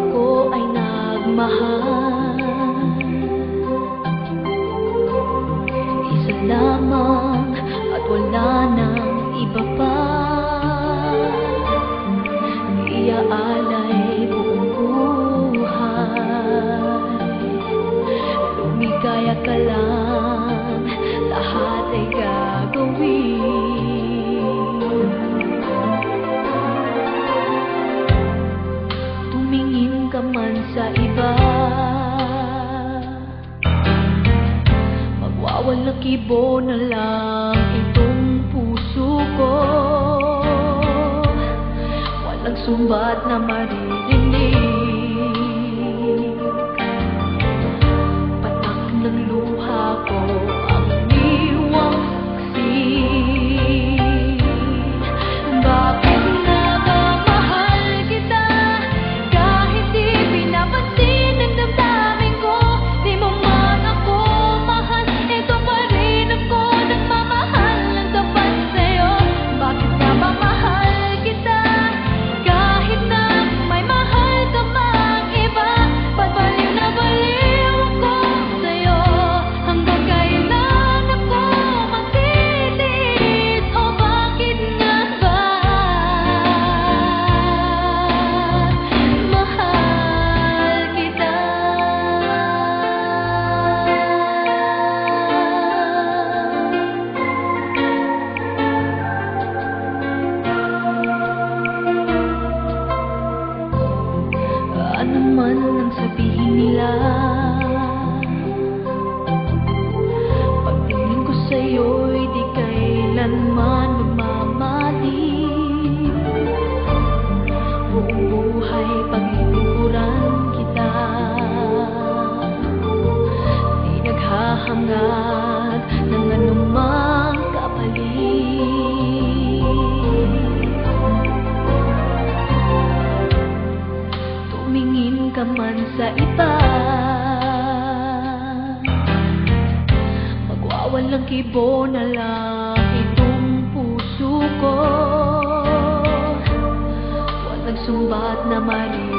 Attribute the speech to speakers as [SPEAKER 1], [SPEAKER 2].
[SPEAKER 1] ako ay nagmahal, isa lamang at wala nang iba pa. Iaalay buong buhay, lumigaya ka lang, lahat ay gagawin. Tumingin ka man sa iba, magwawalang kibo na lang itong puso ko. Walang sumbat na maririnig, patak ng luha ko ang iniwang saksi. Bakit nga ba mahal kita, kahit di pinapansin ang damdamin ko? Di mo man ako mahal, ito pa rin ako nagmamahal ng tapat sa'yo. Bakit nga ba mahal kita, kahit na may mahal ka mang iba? Ba't baliw na baliw ako sa'yo? Hanggang kailan ako magtitiis? O bakit nga ba mahal kita? Ano man ang sabihin nila, pagtingin ko sa'yo'y di kailanman magmamali. Buong buhay paglilingkuran kita, di naghahangad ng anumang kapalit. Tumingin ka man sa iba, magwawalang kibo na lang itong puso ko. Walang sumbat na maririnig,